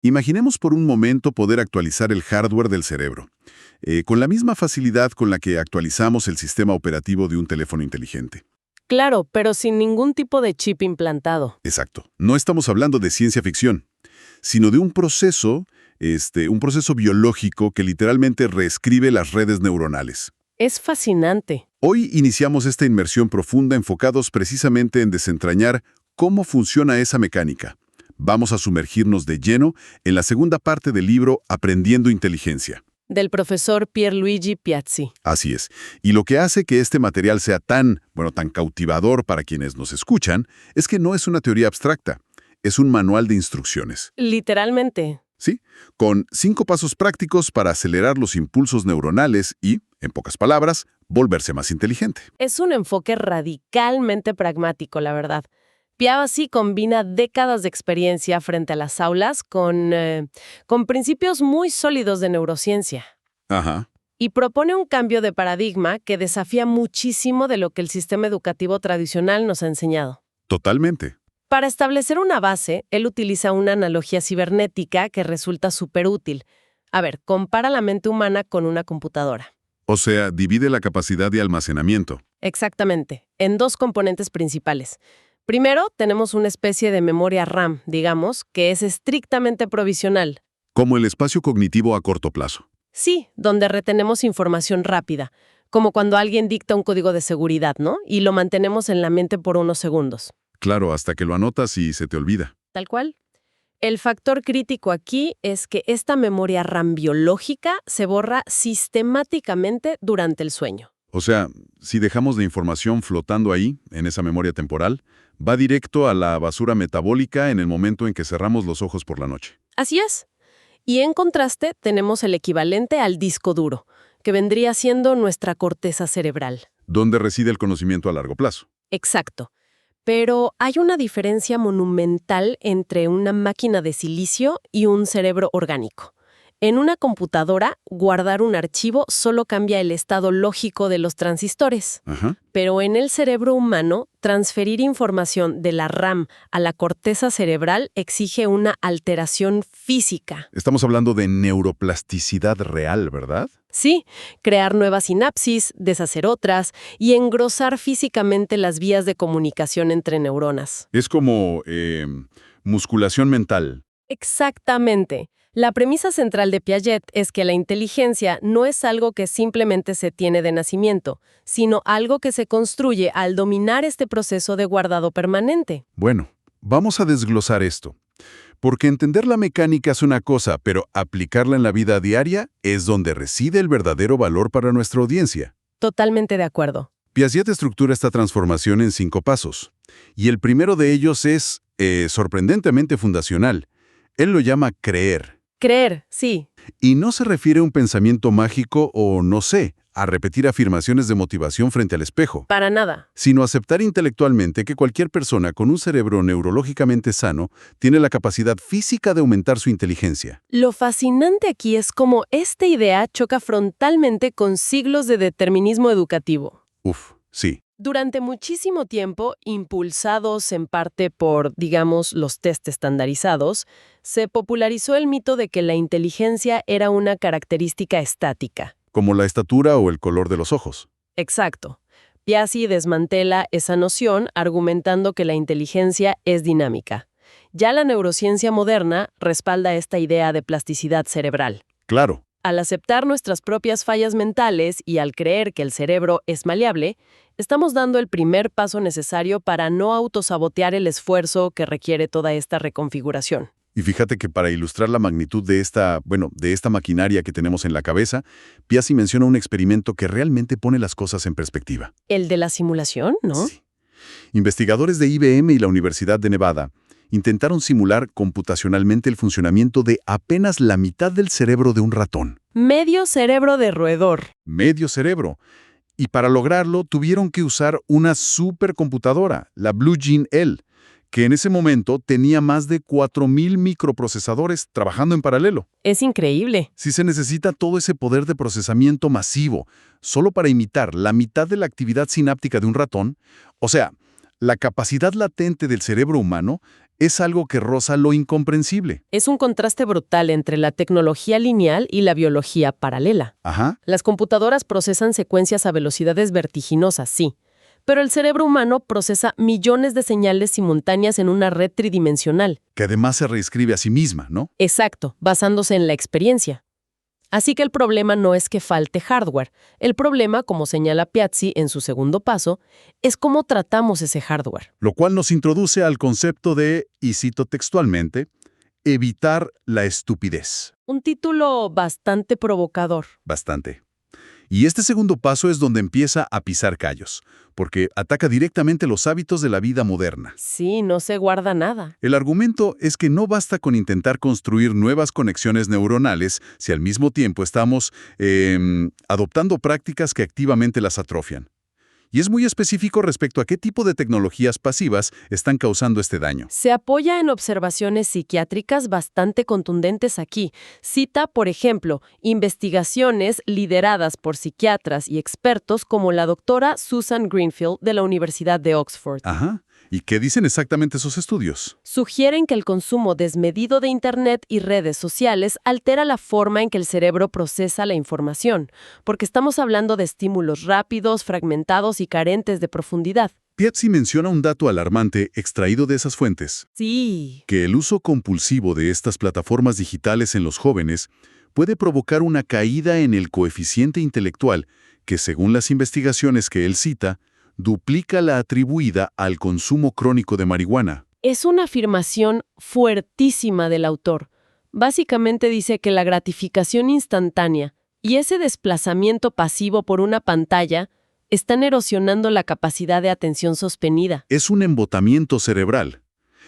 Imaginemos por un momento poder actualizar el hardware del cerebro, con la misma facilidad con la que actualizamos el sistema operativo de un teléfono inteligente. Claro, pero sin ningún tipo de chip implantado. Exacto. No estamos hablando de ciencia ficción, sino de un proceso biológico que literalmente reescribe las redes neuronales. Es fascinante. Hoy iniciamos esta inmersión profunda enfocados precisamente en desentrañar cómo funciona esa mecánica. Vamos a sumergirnos de lleno en la segunda parte del libro Aprendiendo Inteligencia. Del profesor Pierluigi Piazzi. Así es. Y lo que hace que este material sea tan cautivador para quienes nos escuchan, es que no es una teoría abstracta, es un manual de instrucciones. Literalmente. ¿Sí? Con 5 pasos prácticos para acelerar los impulsos neuronales y, en pocas palabras, volverse más inteligente. Es un enfoque radicalmente pragmático, la verdad. Piazzi combina décadas de experiencia frente a las aulas con principios muy sólidos de neurociencia. Ajá. Y propone un cambio de paradigma que desafía muchísimo de lo que el sistema educativo tradicional nos ha enseñado. Totalmente. Para establecer una base, él utiliza una analogía cibernética que resulta súper útil. A ver, compara la mente humana con una computadora. O sea, divide la capacidad de almacenamiento. Exactamente, en 2 componentes principales. Primero, tenemos una especie de memoria RAM, digamos, que es estrictamente provisional. Como el espacio cognitivo a corto plazo. Sí, donde retenemos información rápida, como cuando alguien dicta un código de seguridad, ¿no? Y lo mantenemos en la mente por unos segundos. Claro, hasta que lo anotas y se te olvida. Tal cual. El factor crítico aquí es que esta memoria RAM biológica se borra sistemáticamente durante el sueño. O sea, si dejamos la información flotando ahí, en esa memoria temporal, va directo a la basura metabólica en el momento en que cerramos los ojos por la noche. Así es. Y en contraste tenemos el equivalente al disco duro, que vendría siendo nuestra corteza cerebral. Donde reside el conocimiento a largo plazo. Exacto. Pero hay una diferencia monumental entre una máquina de silicio y un cerebro orgánico. En una computadora, guardar un archivo solo cambia el estado lógico de los transistores. Ajá. Pero en el cerebro humano, transferir información de la RAM a la corteza cerebral exige una alteración física. Estamos hablando de neuroplasticidad real, ¿verdad? Sí, crear nuevas sinapsis, deshacer otras y engrosar físicamente las vías de comunicación entre neuronas. Es como musculación mental. Exactamente. La premisa central de Piaget es que la inteligencia no es algo que simplemente se tiene de nacimiento, sino algo que se construye al dominar este proceso de guardado permanente. Bueno, vamos a desglosar esto. Porque entender la mecánica es una cosa, pero aplicarla en la vida diaria es donde reside el verdadero valor para nuestra audiencia. Totalmente de acuerdo. Piaget estructura esta transformación en 5 pasos. Y el primero de ellos es sorprendentemente fundacional. Él lo llama creer. Creer, sí. Y no se refiere a un pensamiento mágico o, no sé, a repetir afirmaciones de motivación frente al espejo. Para nada. Sino aceptar intelectualmente que cualquier persona con un cerebro neurológicamente sano tiene la capacidad física de aumentar su inteligencia. Lo fascinante aquí es cómo esta idea choca frontalmente con siglos de determinismo educativo. Uf, sí. Durante muchísimo tiempo, impulsados en parte por, digamos, los test estandarizados, se popularizó el mito de que la inteligencia era una característica estática. Como la estatura o el color de los ojos. Exacto. Piazzi desmantela esa noción argumentando que la inteligencia es dinámica. Ya la neurociencia moderna respalda esta idea de plasticidad cerebral. Claro. Al aceptar nuestras propias fallas mentales y al creer que el cerebro es maleable, estamos dando el primer paso necesario para no autosabotear el esfuerzo que requiere toda esta reconfiguración. Y fíjate que para ilustrar la magnitud de esta maquinaria que tenemos en la cabeza, Piazzi menciona un experimento que realmente pone las cosas en perspectiva. ¿El de la simulación, no? Sí. Investigadores de IBM y la Universidad de Nevada intentaron simular computacionalmente el funcionamiento de apenas la mitad del cerebro de un ratón. Medio cerebro de roedor. Medio cerebro. Y para lograrlo tuvieron que usar una supercomputadora, la Blue Gene L, que en ese momento tenía más de 4,000 microprocesadores trabajando en paralelo. Es increíble. Si se necesita todo ese poder de procesamiento masivo solo para imitar la mitad de la actividad sináptica de un ratón, o sea, la capacidad latente del cerebro humano es algo que roza lo incomprensible. Es un contraste brutal entre la tecnología lineal y la biología paralela. Ajá. Las computadoras procesan secuencias a velocidades vertiginosas, sí, pero el cerebro humano procesa millones de señales simultáneas en una red tridimensional. Que además se reescribe a sí misma, ¿no? Exacto, basándose en la experiencia. Así que el problema no es que falte hardware. El problema, como señala Piazzi en su segundo paso, es cómo tratamos ese hardware. Lo cual nos introduce al concepto de, y cito textualmente, evitar la estupidez. Un título bastante provocador. Bastante. Y este segundo paso es donde empieza a pisar callos, porque ataca directamente los hábitos de la vida moderna. Sí, no se guarda nada. El argumento es que no basta con intentar construir nuevas conexiones neuronales si al mismo tiempo estamos adoptando prácticas que activamente las atrofian. Y es muy específico respecto a qué tipo de tecnologías pasivas están causando este daño. Se apoya en observaciones psiquiátricas bastante contundentes aquí. Cita, por ejemplo, investigaciones lideradas por psiquiatras y expertos como la doctora Susan Greenfield de la Universidad de Oxford. Ajá. ¿Y qué dicen exactamente esos estudios? Sugieren que el consumo desmedido de Internet y redes sociales altera la forma en que el cerebro procesa la información, porque estamos hablando de estímulos rápidos, fragmentados y carentes de profundidad. Piazzi menciona un dato alarmante extraído de esas fuentes. Sí. Que el uso compulsivo de estas plataformas digitales en los jóvenes puede provocar una caída en el coeficiente intelectual que, según las investigaciones que él cita, duplica la atribuida al consumo crónico de marihuana. Es una afirmación fuertísima del autor. Básicamente dice que la gratificación instantánea y ese desplazamiento pasivo por una pantalla están erosionando la capacidad de atención sostenida. Es un embotamiento cerebral.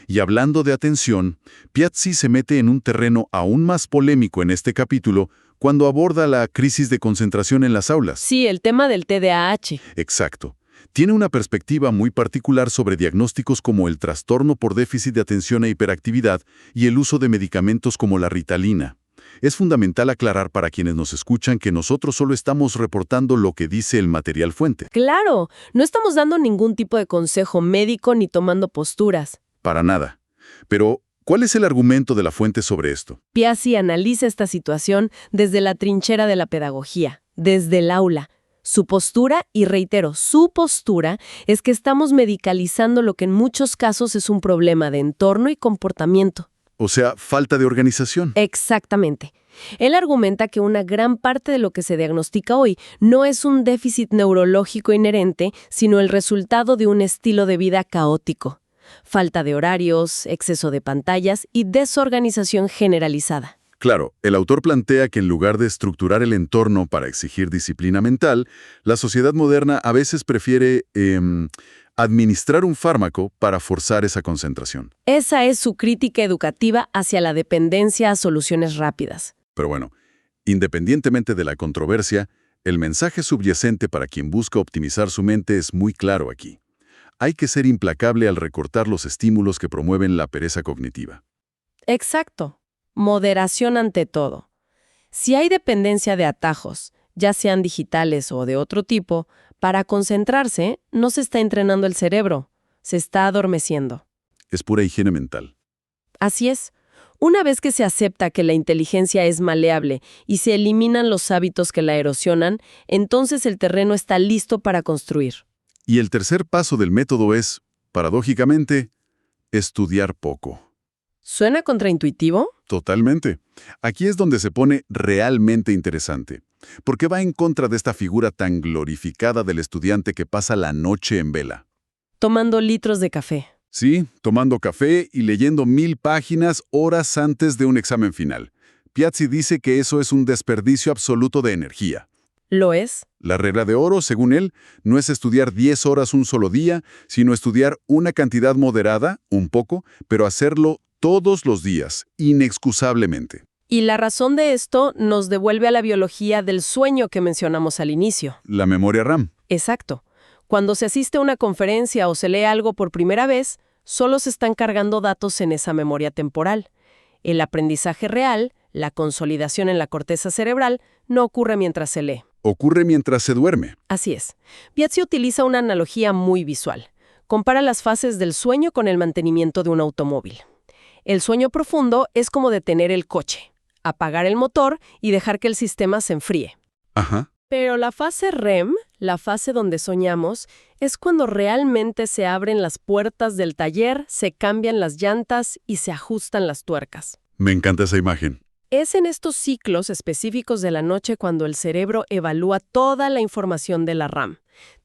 Y hablando de atención, Piazzi se mete en un terreno aún más polémico en este capítulo cuando aborda la crisis de concentración en las aulas. Sí, el tema del TDAH. Exacto. Tiene una perspectiva muy particular sobre diagnósticos como el trastorno por déficit de atención e hiperactividad y el uso de medicamentos como la Ritalina. Es fundamental aclarar para quienes nos escuchan que nosotros solo estamos reportando lo que dice el material fuente. Claro, no estamos dando ningún tipo de consejo médico ni tomando posturas. Para nada. Pero, ¿cuál es el argumento de la fuente sobre esto? Piazzi analiza esta situación desde la trinchera de la pedagogía, desde el aula. Su postura, y reitero, su postura, es que estamos medicalizando lo que en muchos casos es un problema de entorno y comportamiento. O sea, falta de organización. Exactamente. Él argumenta que una gran parte de lo que se diagnostica hoy no es un déficit neurológico inherente, sino el resultado de un estilo de vida caótico. Falta de horarios, exceso de pantallas y desorganización generalizada. Claro, el autor plantea que en lugar de estructurar el entorno para exigir disciplina mental, la sociedad moderna a veces prefiere administrar un fármaco para forzar esa concentración. Esa es su crítica educativa hacia la dependencia a soluciones rápidas. Pero bueno, independientemente de la controversia, el mensaje subyacente para quien busca optimizar su mente es muy claro aquí. Hay que ser implacable al recortar los estímulos que promueven la pereza cognitiva. Exacto. Moderación ante todo. Si hay dependencia de atajos, ya sean digitales o de otro tipo, para concentrarse no se está entrenando el cerebro, se está adormeciendo. Es pura higiene mental. Así es. Una vez que se acepta que la inteligencia es maleable y se eliminan los hábitos que la erosionan, entonces el terreno está listo para construir. Y el tercer paso del método es, paradójicamente, estudiar poco. ¿Suena contraintuitivo? Totalmente. Aquí es donde se pone realmente interesante, porque va en contra de esta figura tan glorificada del estudiante que pasa la noche en vela. Tomando litros de café. Sí, tomando café y leyendo 1000 páginas horas antes de un examen final. Piazzi dice que eso es un desperdicio absoluto de energía. ¿Lo es? La regla de oro, según él, no es estudiar 10 horas un solo día, sino estudiar una cantidad moderada, un poco, pero hacerlo todos los días, inexcusablemente. Y la razón de esto nos devuelve a la biología del sueño que mencionamos al inicio. La memoria RAM. Exacto. Cuando se asiste a una conferencia o se lee algo por primera vez, solo se están cargando datos en esa memoria temporal. El aprendizaje real, la consolidación en la corteza cerebral, no ocurre mientras se lee. Ocurre mientras se duerme. Así es. Piazzi utiliza una analogía muy visual. Compara las fases del sueño con el mantenimiento de un automóvil. El sueño profundo es como detener el coche, apagar el motor y dejar que el sistema se enfríe. Ajá. Pero la fase REM, la fase donde soñamos, es cuando realmente se abren las puertas del taller, se cambian las llantas y se ajustan las tuercas. Me encanta esa imagen. Es en estos ciclos específicos de la noche cuando el cerebro evalúa toda la información de la RAM,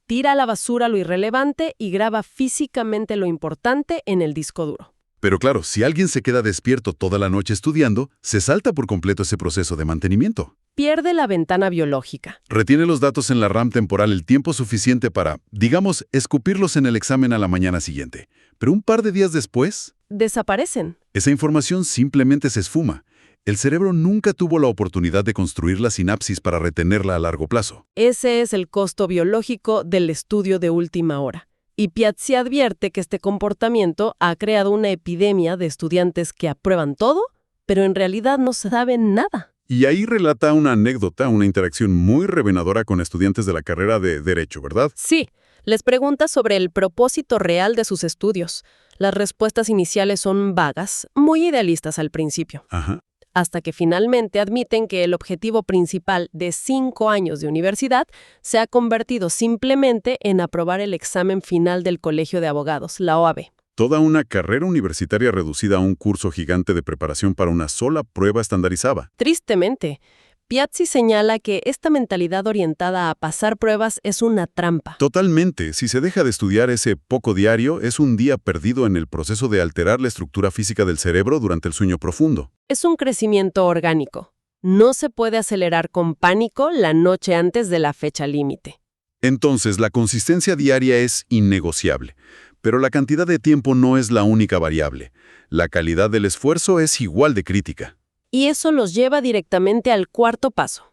tira a la basura lo irrelevante y graba físicamente lo importante en el disco duro. Pero claro, si alguien se queda despierto toda la noche estudiando, se salta por completo ese proceso de mantenimiento. Pierde la ventana biológica. Retiene los datos en la RAM temporal el tiempo suficiente para, digamos, escupirlos en el examen a la mañana siguiente. Pero un par de días después, Desaparecen. esa información simplemente se esfuma. El cerebro nunca tuvo la oportunidad de construir la sinapsis para retenerla a largo plazo. Ese es el costo biológico del estudio de última hora. Y Piazzi advierte que este comportamiento ha creado una epidemia de estudiantes que aprueban todo, pero en realidad no saben nada. Y ahí relata una anécdota, una interacción muy reveladora con estudiantes de la carrera de Derecho, ¿verdad? Sí, les pregunta sobre el propósito real de sus estudios. Las respuestas iniciales son vagas, muy idealistas al principio, Ajá. hasta que finalmente admiten que el objetivo principal de 5 años de universidad se ha convertido simplemente en aprobar el examen final del Colegio de Abogados, la OAB. Toda una carrera universitaria reducida a un curso gigante de preparación para una sola prueba estandarizada. Tristemente, Piazzi señala que esta mentalidad orientada a pasar pruebas es una trampa. Totalmente. Si se deja de estudiar ese poco diario, es un día perdido en el proceso de alterar la estructura física del cerebro durante el sueño profundo. Es un crecimiento orgánico. No se puede acelerar con pánico la noche antes de la fecha límite. Entonces, la consistencia diaria es innegociable. Pero la cantidad de tiempo no es la única variable. La calidad del esfuerzo es igual de crítica. Y eso los lleva directamente al cuarto paso.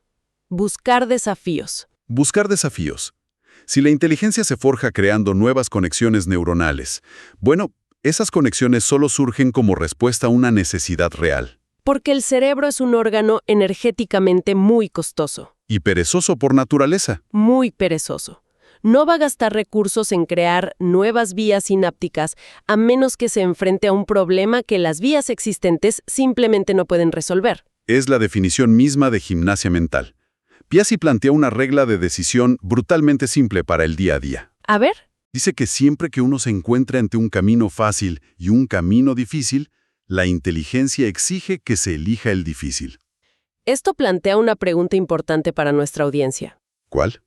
Buscar desafíos. Buscar desafíos. Si la inteligencia se forja creando nuevas conexiones neuronales, bueno, esas conexiones solo surgen como respuesta a una necesidad real. Porque el cerebro es un órgano energéticamente muy costoso, Y perezoso por naturaleza. muy perezoso. No va a gastar recursos en crear nuevas vías sinápticas a menos que se enfrente a un problema que las vías existentes simplemente no pueden resolver. Es la definición misma de gimnasia mental. Piazzi plantea una regla de decisión brutalmente simple para el día a día. A ver, Dice que siempre que uno se encuentra ante un camino fácil y un camino difícil, la inteligencia exige que se elija el difícil. esto plantea una pregunta importante para nuestra audiencia. ¿Cuál?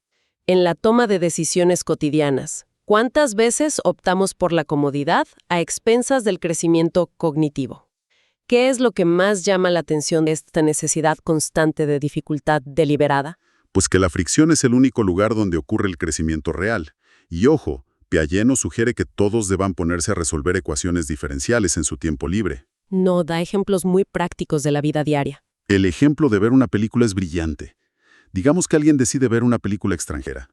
En la toma de decisiones cotidianas, ¿cuántas veces optamos por la comodidad a expensas del crecimiento cognitivo? ¿Qué es lo que más llama la atención de esta necesidad constante de dificultad deliberada? Pues que la fricción es el único lugar donde ocurre el crecimiento real. Y ojo, Piaget nos sugiere que todos deban ponerse a resolver ecuaciones diferenciales en su tiempo libre. No, da ejemplos muy prácticos de la vida diaria. El ejemplo de ver una película es brillante. Digamos que alguien decide ver una película extranjera.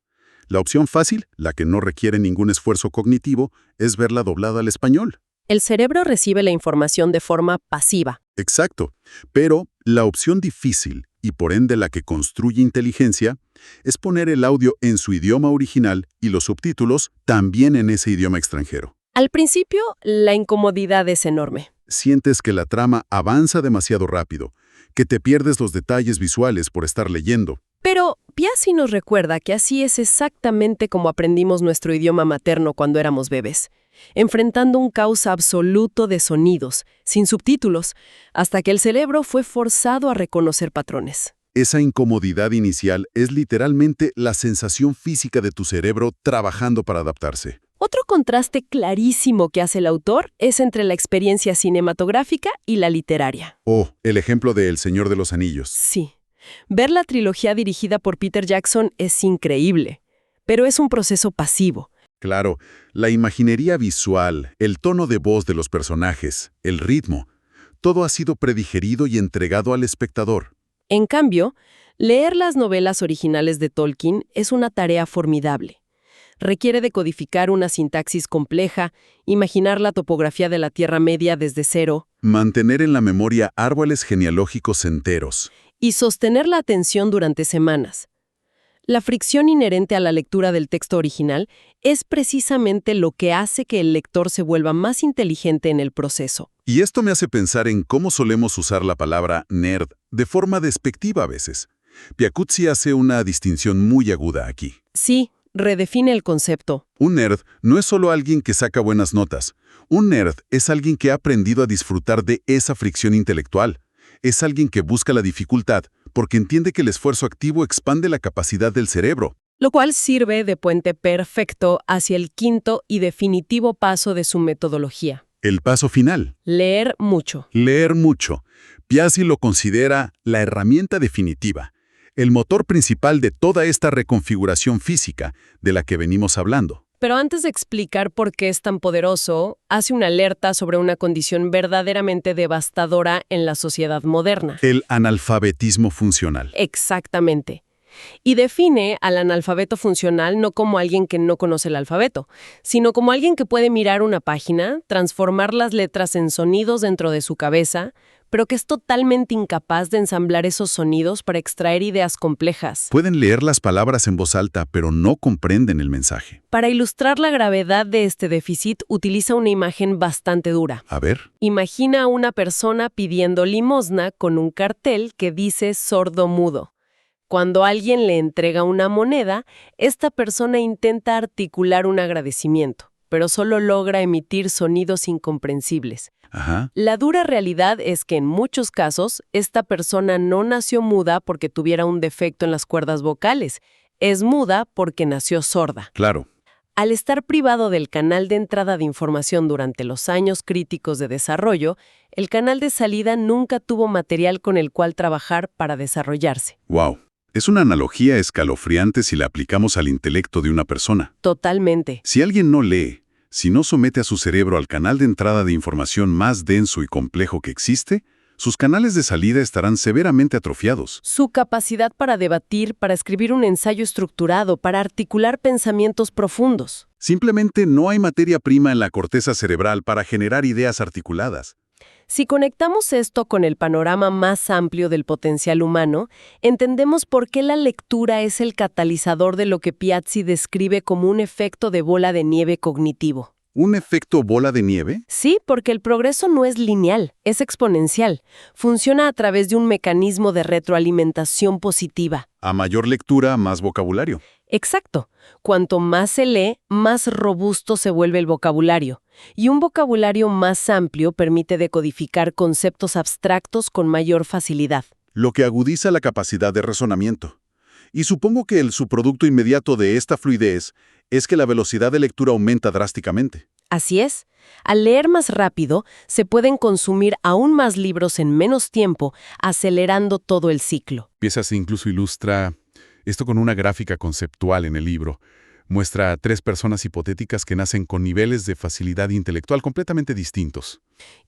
La opción fácil, la que no requiere ningún esfuerzo cognitivo, es verla doblada al español. El cerebro recibe la información de forma pasiva. Exacto. Pero la opción difícil, y por ende la que construye inteligencia, es poner el audio en su idioma original y los subtítulos también en ese idioma extranjero. Al principio, la incomodidad es enorme. Sientes que la trama avanza demasiado rápido, que te pierdes los detalles visuales por estar leyendo. Pero Piazzi nos recuerda que así es exactamente como aprendimos nuestro idioma materno cuando éramos bebés, enfrentando un caos absoluto de sonidos, sin subtítulos, hasta que el cerebro fue forzado a reconocer patrones. Esa incomodidad inicial es literalmente la sensación física de tu cerebro trabajando para adaptarse. Otro contraste clarísimo que hace el autor es entre la experiencia cinematográfica y la literaria. Oh, el ejemplo de El Señor de los Anillos. Sí. Ver la trilogía dirigida por Peter Jackson es increíble, pero es un proceso pasivo. Claro, la imaginería visual, el tono de voz de los personajes, el ritmo, todo ha sido predigerido y entregado al espectador. En cambio, leer las novelas originales de Tolkien es una tarea formidable. Requiere decodificar una sintaxis compleja, imaginar la topografía de la Tierra Media desde cero, Mantener en la memoria árboles genealógicos enteros. y sostener la atención durante semanas. La fricción inherente a la lectura del texto original es precisamente lo que hace que el lector se vuelva más inteligente en el proceso. Y esto me hace pensar en cómo solemos usar la palabra nerd de forma despectiva a veces. Piacuzzi hace una distinción muy aguda aquí. Sí, redefine el concepto. Un nerd no es solo alguien que saca buenas notas. Un nerd es alguien que ha aprendido a disfrutar de esa fricción intelectual. Es alguien que busca la dificultad porque entiende que el esfuerzo activo expande la capacidad del cerebro. Lo cual sirve de puente perfecto hacia el quinto y definitivo paso de su metodología. El paso final. Leer mucho. Leer mucho. Piazzi lo considera la herramienta definitiva, el motor principal de toda esta reconfiguración física de la que venimos hablando. Pero antes de explicar por qué es tan poderoso, hace una alerta sobre una condición verdaderamente devastadora en la sociedad moderna. El analfabetismo funcional. Exactamente. Y define al analfabeto funcional no como alguien que no conoce el alfabeto, sino como alguien que puede mirar una página, transformar las letras en sonidos dentro de su cabeza, pero que es totalmente incapaz de ensamblar esos sonidos para extraer ideas complejas. Pueden leer las palabras en voz alta, pero no comprenden el mensaje. Para ilustrar la gravedad de este déficit, utiliza una imagen bastante dura. A ver. Imagina a una persona pidiendo limosna con un cartel que dice sordo-mudo. Cuando alguien le entrega una moneda, esta persona intenta articular un agradecimiento, pero solo logra emitir sonidos incomprensibles. Ajá. La dura realidad es que en muchos casos, esta persona no nació muda porque tuviera un defecto en las cuerdas vocales. Es muda porque nació sorda. Claro. Al estar privado del canal de entrada de información durante los años críticos de desarrollo, el canal de salida nunca tuvo material con el cual trabajar para desarrollarse. Wow. Es una analogía escalofriante si la aplicamos al intelecto de una persona. Totalmente. Si alguien no lee, si no somete a su cerebro al canal de entrada de información más denso y complejo que existe, sus canales de salida estarán severamente atrofiados. Su capacidad para debatir, para escribir un ensayo estructurado, para articular pensamientos profundos. Simplemente no hay materia prima en la corteza cerebral para generar ideas articuladas. Si conectamos esto con el panorama más amplio del potencial humano, entendemos por qué la lectura es el catalizador de lo que Piazzi describe como un efecto de bola de nieve cognitivo. ¿Un efecto bola de nieve? Sí, porque el progreso no es lineal, es exponencial. Funciona a través de un mecanismo de retroalimentación positiva. A mayor lectura, más vocabulario. Exacto. Cuanto más se lee, más robusto se vuelve el vocabulario. Y un vocabulario más amplio permite decodificar conceptos abstractos con mayor facilidad. Lo que agudiza la capacidad de razonamiento. Y supongo que el subproducto inmediato de esta fluidez es que la velocidad de lectura aumenta drásticamente. Así es. Al leer más rápido, se pueden consumir aún más libros en menos tiempo, acelerando todo el ciclo. Piezas incluso ilustra esto con una gráfica conceptual en el libro. Muestra a 3 personas hipotéticas que nacen con niveles de facilidad intelectual completamente distintos.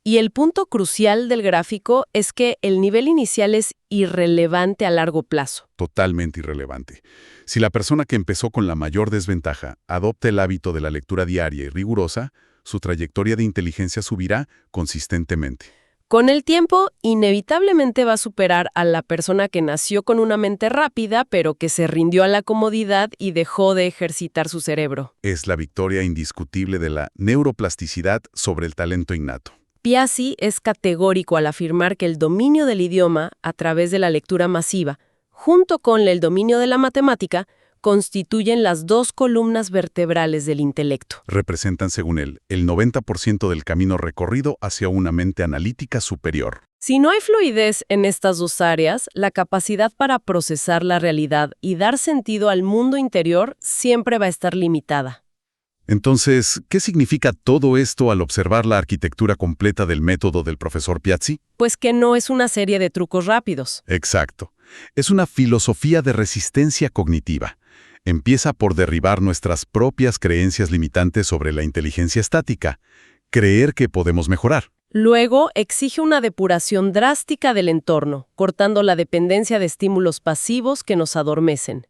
Y el punto crucial del gráfico es que el nivel inicial es irrelevante a largo plazo. Totalmente irrelevante. Si la persona que empezó con la mayor desventaja adopta el hábito de la lectura diaria y rigurosa, su trayectoria de inteligencia subirá consistentemente. Con el tiempo, inevitablemente va a superar a la persona que nació con una mente rápida, pero que se rindió a la comodidad y dejó de ejercitar su cerebro. Es la victoria indiscutible de la neuroplasticidad sobre el talento innato. Piazzi es categórico al afirmar que el dominio del idioma, a través de la lectura masiva, junto con el dominio de la matemática, constituyen las 2 columnas vertebrales del intelecto. Representan, según él, el 90% del camino recorrido hacia una mente analítica superior. Si no hay fluidez en estas 2 áreas, la capacidad para procesar la realidad y dar sentido al mundo interior siempre va a estar limitada. Entonces, ¿qué significa todo esto al observar la arquitectura completa del método del profesor Piazzi? Pues que no es una serie de trucos rápidos. Exacto. Es una filosofía de resistencia cognitiva. Empieza por derribar nuestras propias creencias limitantes sobre la inteligencia estática, creer que podemos mejorar. Luego, exige una depuración drástica del entorno, cortando la dependencia de estímulos pasivos que nos adormecen.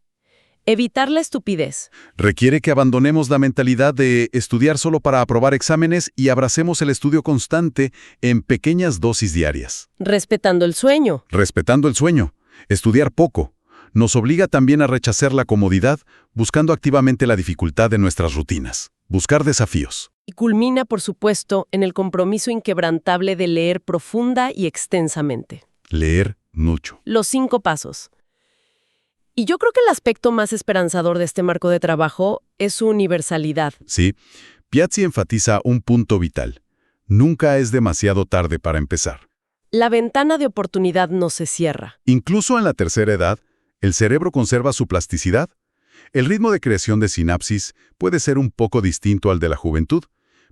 Evitar la estupidez. Requiere que abandonemos la mentalidad de estudiar solo para aprobar exámenes y abracemos el estudio constante en pequeñas dosis diarias. Respetando el sueño. Respetando el sueño. Estudiar poco. nos obliga también a rechazar la comodidad, buscando activamente la dificultad de nuestras rutinas. Buscar desafíos. Y culmina, por supuesto, en el compromiso inquebrantable de leer profunda y extensamente. Leer mucho. Los 5 pasos. Y yo creo que el aspecto más esperanzador de este marco de trabajo es su universalidad. Sí, Piazzi enfatiza un punto vital. Nunca es demasiado tarde para empezar. La ventana de oportunidad no se cierra. Incluso en la tercera edad, el cerebro conserva su plasticidad. El ritmo de creación de sinapsis puede ser un poco distinto al de la juventud,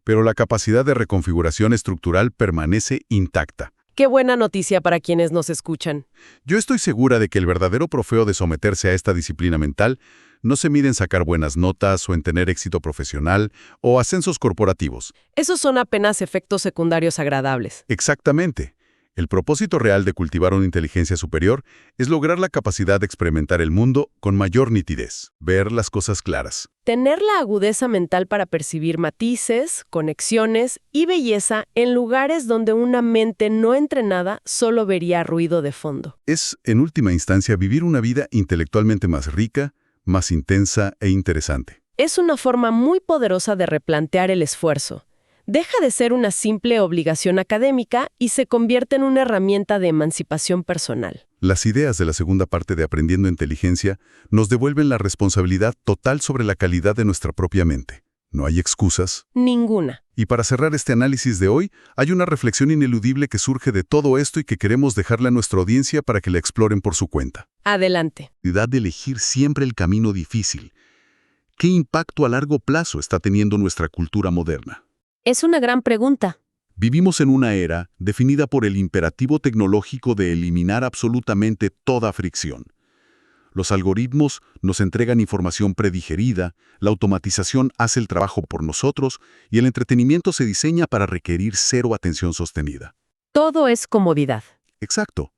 pero la capacidad de reconfiguración estructural permanece intacta. Qué buena noticia para quienes nos escuchan. Yo estoy segura de que el verdadero trofeo de someterse a esta disciplina mental no se mide en sacar buenas notas o en tener éxito profesional o ascensos corporativos. Esos son apenas efectos secundarios agradables. Exactamente. El propósito real de cultivar una inteligencia superior es lograr la capacidad de experimentar el mundo con mayor nitidez, ver las cosas claras. Tener la agudeza mental para percibir matices, conexiones y belleza en lugares donde una mente no entrenada solo vería ruido de fondo. Es, en última instancia, vivir una vida intelectualmente más rica, más intensa e interesante. Es una forma muy poderosa de replantear el esfuerzo. Deja de ser una simple obligación académica y se convierte en una herramienta de emancipación personal. Las ideas de la segunda parte de Aprendiendo Inteligencia nos devuelven la responsabilidad total sobre la calidad de nuestra propia mente. No hay excusas. Ninguna. Y para cerrar este análisis de hoy, hay una reflexión ineludible que surge de todo esto y que queremos dejarle a nuestra audiencia para que la exploren por su cuenta. Adelante. La necesidad de elegir siempre el camino difícil. ¿Qué impacto a largo plazo está teniendo nuestra cultura moderna? Es una gran pregunta. Vivimos en una era definida por el imperativo tecnológico de eliminar absolutamente toda fricción. Los algoritmos nos entregan información predigerida, la automatización hace el trabajo por nosotros y el entretenimiento se diseña para requerir cero atención sostenida. Todo es comodidad. Exacto.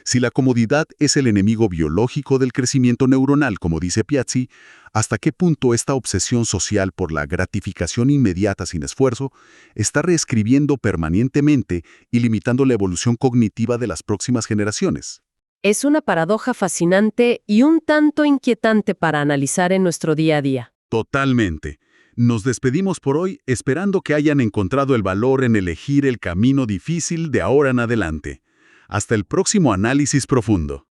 Si la comodidad es el enemigo biológico del crecimiento neuronal, como dice Piazzi, ¿hasta qué punto esta obsesión social por la gratificación inmediata sin esfuerzo está reescribiendo permanentemente y limitando la evolución cognitiva de las próximas generaciones? Es una paradoja fascinante y un tanto inquietante para analizar en nuestro día a día. Totalmente. Nos despedimos por hoy esperando que hayan encontrado el valor en elegir el camino difícil de ahora en adelante. Hasta el próximo análisis profundo.